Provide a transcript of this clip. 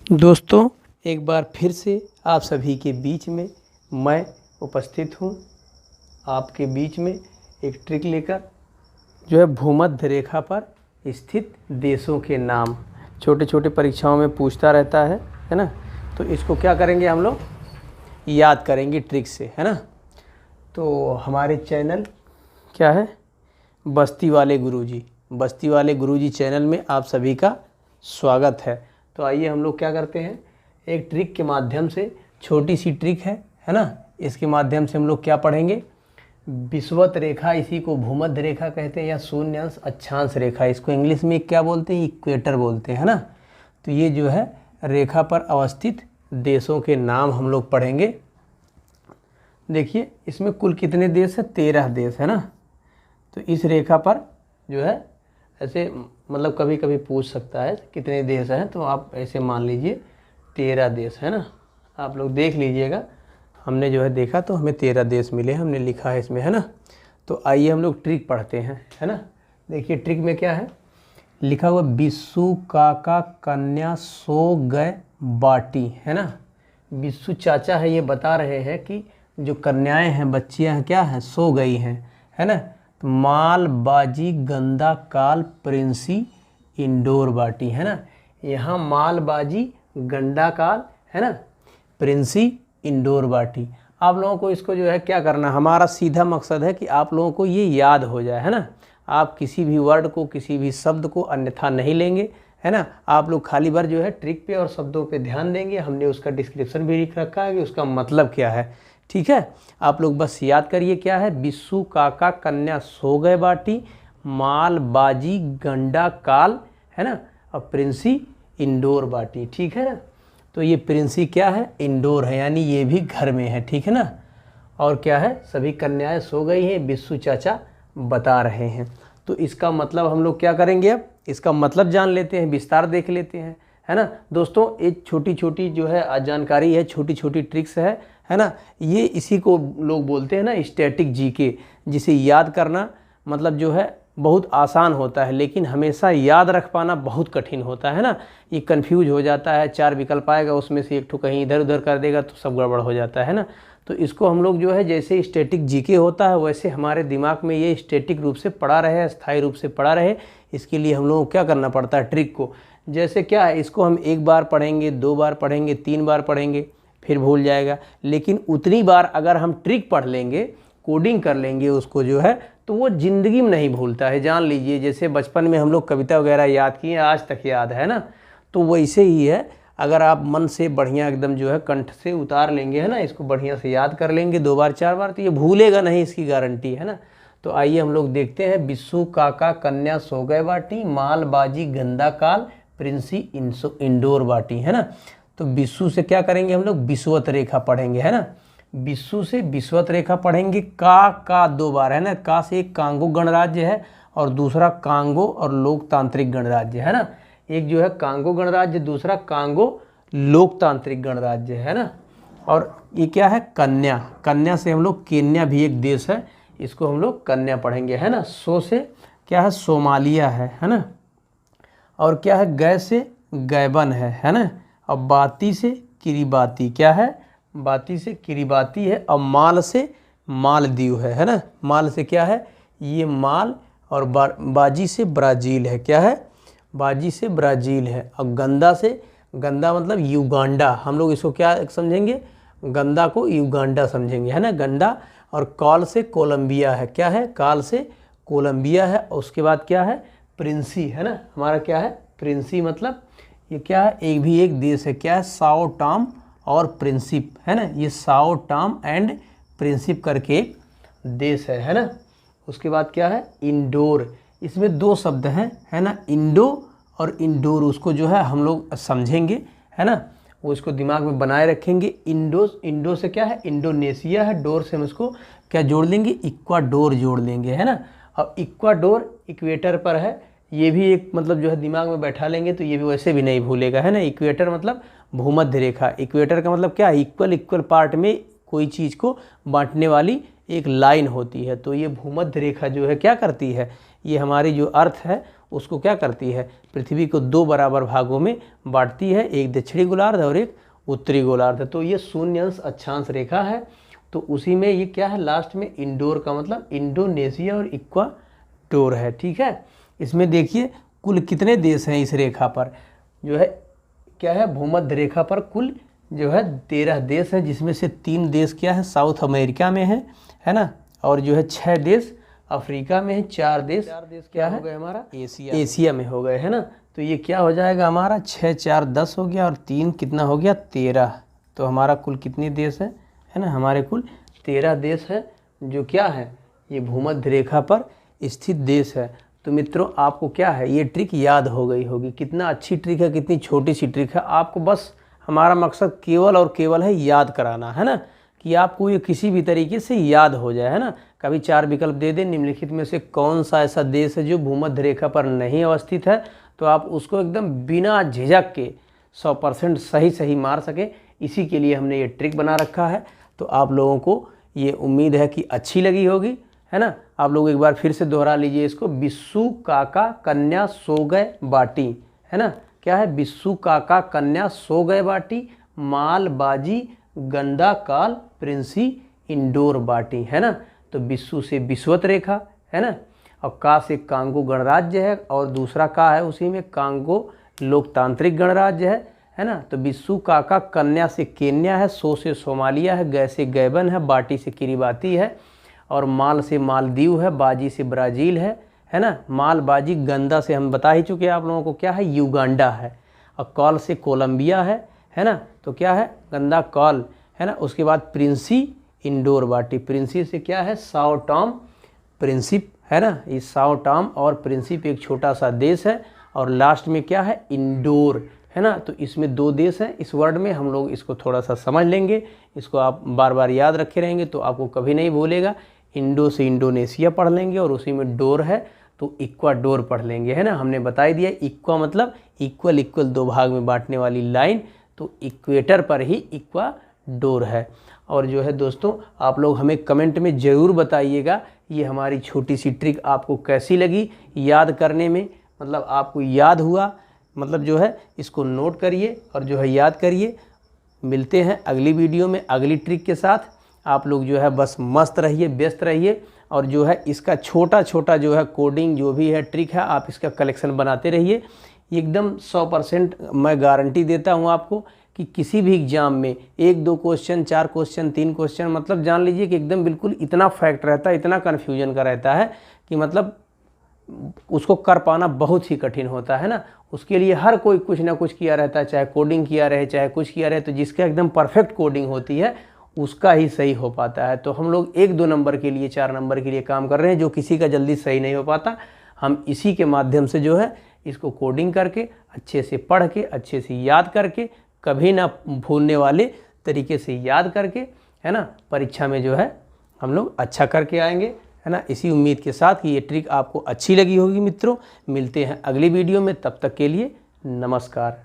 दोस्तों, एक बार फिर से आप सभी के बीच में मैं उपस्थित हूँ। आपके बीच में एक ट्रिक लेकर जो है भूमध्य रेखा पर स्थित देशों के नाम छोटे छोटे परीक्षाओं में पूछता रहता है ना। तो इसको क्या करेंगे, हम लोग याद करेंगे ट्रिक से, है ना। तो हमारे चैनल क्या है, बस्ती वाले गुरुजी चैनल में आप सभी का स्वागत है। तो आइए हम लोग क्या करते हैं, एक ट्रिक के माध्यम से, छोटी सी ट्रिक है ना, इसके माध्यम से हम लोग क्या पढ़ेंगे, विषुवत रेखा, इसी को भूमध्य रेखा कहते हैं या शून्य अंश अक्षांश रेखा, इसको इंग्लिश में क्या बोलते हैं, इक्वेटर बोलते हैं, है ना। तो ये जो है रेखा पर अवस्थित देशों के नाम हम लोग पढ़ेंगे। देखिए इसमें कुल कितने देश है, 13 देश है ना। तो इस रेखा पर जो है ऐसे मतलब कभी कभी पूछ सकता है कितने देश हैं, तो आप ऐसे मान लीजिए 13 देश है ना। आप लोग देख लीजिएगा, हमने जो है देखा तो हमें 13 देश मिले, हमने लिखा है इसमें, है ना। तो आइए हम लोग ट्रिक पढ़ते हैं, है ना। देखिए ट्रिक में क्या है लिखा हुआ, बिस्सू काका कन्या सो गए बाटी, है ना। बिस्सू चाचा है, ये बता रहे हैं कि जो कन्याएं हैं, बच्चियां हैं, क्या हैं, सो गई हैं, है ना। तो माल बाजी गंदा काल प्रिंसी इंडोर बाटी, है ना। यहाँ माल बाजी गंडा काल, है ना, प्रिंसी इंडोर बाटी। आप लोगों को इसको जो है क्या करना, हमारा सीधा मकसद है कि आप लोगों को ये याद हो जाए, है ना। आप किसी भी वर्ड को, किसी भी शब्द को अन्यथा नहीं लेंगे, है ना। आप लोग खाली बार जो है ट्रिक पे और शब्दों पे ध्यान देंगे। हमने उसका डिस्क्रिप्शन भी लिख रखा है कि उसका मतलब क्या है, ठीक है। आप लोग बस याद करिए क्या है, बिस्सू काका कन्या सो गए बाटी, माल बाजी गंडा काल, है ना, और प्रिंसी इंडोर बाटी, ठीक है ना। तो ये प्रिंसी क्या है, इंडोर है, यानी ये भी घर में है, ठीक है ना। और क्या है, सभी कन्याएं सो गई हैं, बिस्सू चाचा बता रहे हैं। तो इसका मतलब हम लोग क्या करेंगे, अब इसका मतलब जान लेते हैं, विस्तार देख लेते हैं, है ना। दोस्तों एक छोटी छोटी जो है जानकारी है, छोटी छोटी ट्रिक्स है ना। ये इसी को लोग बोलते हैं ना स्टैटिक जीके, जिसे याद करना मतलब जो है बहुत आसान होता है, लेकिन हमेशा याद रख पाना बहुत कठिन होता है ना। ये कंफ्यूज हो जाता है, 4 विकल्प आएगा, उसमें से एक ठो कहीं इधर उधर कर देगा तो सब गड़बड़ हो जाता है ना। तो इसको हम लोग जो है जैसे स्टैटिक जीके होता है, वैसे हमारे दिमाग में ये स्टैटिक रूप से पड़ा रहे, स्थायी रूप से पड़ा रहे, इसके लिए हम लोगों को क्या करना पड़ता है, ट्रिक को। जैसे क्या है, इसको हम 1 बार पढ़ेंगे, 2 बार पढ़ेंगे, 3 बार पढ़ेंगे, फिर भूल जाएगा। लेकिन उतनी बार अगर हम ट्रिक पढ़ लेंगे, कोडिंग कर लेंगे उसको जो है, तो वो ज़िंदगी में नहीं भूलता है। जान लीजिए जैसे बचपन में हम लोग कविता वगैरह याद किए, आज तक याद है ना। तो वैसे ही है, अगर आप मन से बढ़िया एकदम जो है कंठ से उतार लेंगे, है ना, इसको बढ़िया से याद कर लेंगे 2 बार 4 बार, तो ये भूलेगा नहीं, इसकी गारंटी है ना। तो आइए हम लोग देखते हैं, बिस्सू काका कन्या सो गए बाटी, माल बाजी गंदा काल प्रिंसी इंडोर बाटी, है ना। तो बिस्सू से क्या करेंगे हम लोग, विषुवत रेखा पढ़ेंगे, है ना। बिस्सू से विषुवत रेखा पढ़ेंगे। का 2 बार, है ना। का से एक कांगो गणराज्य है और दूसरा कांगो और लोकतांत्रिक गणराज्य, है ना। एक जो है कांगो गणराज्य, दूसरा कांगो लोकतांत्रिक गणराज्य, है ना। और ये क्या है, कन्या, कन्या से हम लोग, केन्या भी एक देश है, इसको हम लोग कन्या पढ़ेंगे, है ना। सो से क्या है, सोमालिया है ना। और क्या है, गै से गैबन है ना। और बाती से किरीबाती, क्या है, बाती से किरीबाती है। और माल से मालदीव है ना। माल से क्या है, ये माल, और बाजी से ब्राज़ील है, क्या है, बाजी से ब्राज़ील है। और गंदा से, गंदा मतलब युगांडा, हम लोग इसको क्या समझेंगे, गंदा को युगांडा समझेंगे, है ना, गंडा। और काल से कोलंबिया है, क्या है, काल से कोलंबिया है। और उसके बाद क्या है, प्रिंसी, है ना, हमारा क्या है, प्रिंसी मतलब ये क्या है, एक देश है, क्या है, साओ टॉम और प्रिंसिप, है ना। ये साओ टॉम एंड प्रिंसिप करके एक देश है ना। उसके बाद क्या है, इंडोर, इसमें 2 शब्द हैं, है ना, इंडो और इंडोर, उसको जो है हम लोग समझेंगे, है ना, वो इसको दिमाग में बनाए रखेंगे। इंडो से क्या है, इंडोनेशिया है, डोर से हम इसको क्या जोड़ लेंगे, इक्वाडोर जोड़ लेंगे, है ना। अब इक्वाडोर इक्वेटर पर है, ये भी एक मतलब जो है दिमाग में बैठा लेंगे तो ये भी वैसे भी नहीं भूलेगा, है ना। इक्वेटर मतलब भूमध्य रेखा, इक्वेटर का मतलब क्या है, इक्वल पार्ट में कोई चीज़ को बांटने वाली एक लाइन होती है। तो ये भूमध्य रेखा जो है क्या करती है, ये हमारी जो अर्थ है उसको क्या करती है, पृथ्वी को 2 बराबर भागों में बांटती है, एक दक्षिणी गोलार्ध और एक उत्तरी गोलार्ध। तो ये शून्य अंश अक्षांश रेखा है। तो उसी में ये क्या है, लास्ट में इंडोर का मतलब इंडोनेशिया और इक्वाडोर है। ठीक है, इसमें देखिए कुल कितने देश हैं इस रेखा पर, जो है क्या है, भूमध्य रेखा पर कुल जो है 13 देश हैं, जिसमें से 3 देश क्या है साउथ अमेरिका में है ना, और जो है 6 देश अफ्रीका में है, 4 देश क्या हो गए हमारा एशिया में हो गए, है ना। तो ये क्या हो जाएगा हमारा 6 4 10 हो गया, और 3 कितना हो गया 13। तो हमारा कुल कितने देश है ना, हमारे कुल 13 देश है, जो क्या है, ये भूमध्य रेखा पर स्थित देश है। तो मित्रों आपको क्या है, ये ट्रिक याद हो गई होगी। कितना अच्छी ट्रिक है, कितनी छोटी सी ट्रिक है। आपको बस हमारा मकसद केवल और केवल है याद कराना, है ना, कि आपको ये किसी भी तरीके से याद हो जाए, है ना। कभी 4 विकल्प दे दें, निम्नलिखित में से कौन सा ऐसा देश है जो भूमध्य रेखा पर नहीं अवस्थित है, तो आप उसको एकदम बिना झिझक के 100% सही मार सके। इसी के लिए हमने ये ट्रिक बना रखा है। तो आप लोगों को ये उम्मीद है कि अच्छी लगी होगी, है ना। आप लोग एक बार फिर से दोहरा लीजिए इसको, बिस्सू काका कन्या सो गए बाटी, है ना। क्या है, बिस्सू काका कन्या सो गए बाटी, माल बाजी गंदा काल प्रिंसी इंडोर बाटी, है ना। तो बिस्सू से विषुवत रेखा, है ना, और का से कांगो गणराज्य है, और दूसरा का है उसी में कांगो लोकतांत्रिक गणराज्य है ना। तो बिस्सू काका कन्या से केन्या है, सो से सोमालिया है, गै से गैबन है, बाटी से किरीबाती है, और माल से मालदीव है, बाजी से ब्राज़ील है ना। माल बाजी गंदा से हम बता ही चुके हैं आप लोगों को क्या है, युगांडा है, और कॉल से कोलंबिया है ना। तो क्या है, गंदा कॉल, है ना। उसके बाद प्रिंसी इंडोर बाटी, प्रिंसी से क्या है, साओ टॉम प्रिंसिप, है ना। ये साओ टॉम और प्रिंसिप एक छोटा सा देश है, और लास्ट में क्या है, इंडोर, है ना। तो इसमें 2 देश हैं इस वर्ड में, हम लोग इसको थोड़ा सा समझ लेंगे, इसको आप बार बार याद रखे रहेंगे तो आपको कभी नहीं भूलेगा। इंडो से इंडोनेशिया पढ़ लेंगे, और उसी में डोर है तो इक्वाडोर पढ़ लेंगे, है ना। हमने बता ही दिया, इक्वा मतलब इक्वल 2 भाग में बांटने वाली लाइन, तो इक्वेटर पर ही इक्वाडोर है। और जो है दोस्तों आप लोग हमें कमेंट में ज़रूर बताइएगा ये हमारी छोटी सी ट्रिक आपको कैसी लगी याद करने में, मतलब आपको याद हुआ, मतलब जो है इसको नोट करिए और जो है याद करिए। मिलते हैं अगली वीडियो में अगली ट्रिक के साथ। आप लोग जो है बस मस्त रहिए, व्यस्त रहिए, और जो है इसका छोटा छोटा जो है कोडिंग जो भी है ट्रिक है, आप इसका कलेक्शन बनाते रहिए। एकदम 100% मैं गारंटी देता हूँ आपको कि किसी भी एग्ज़ाम में 1 2 क्वेश्चन, 4 क्वेश्चन, 3 क्वेश्चन, मतलब जान लीजिए कि एकदम बिल्कुल इतना फैक्ट रहता है, इतना कन्फ्यूजन का रहता है कि मतलब उसको कर पाना बहुत ही कठिन होता है ना। उसके लिए हर कोई कुछ ना कुछ किया रहता है, चाहे कोडिंग किया रहे चाहे कुछ किया रहे, तो जिसका एकदम परफेक्ट कोडिंग होती है उसका ही सही हो पाता है। तो हम लोग 1 2 नंबर के लिए, 4 नंबर के लिए काम कर रहे हैं, जो किसी का जल्दी सही नहीं हो पाता। हम इसी के माध्यम से जो है इसको कोडिंग करके, अच्छे से पढ़ के, अच्छे से याद करके, कभी ना भूलने वाले तरीके से याद करके, है ना, परीक्षा में जो है हम लोग अच्छा करके आएंगे, है ना। इसी उम्मीद के साथ कि ये ट्रिक आपको अच्छी लगी होगी मित्रों। मिलते हैं अगली वीडियो में, तब तक के लिए नमस्कार।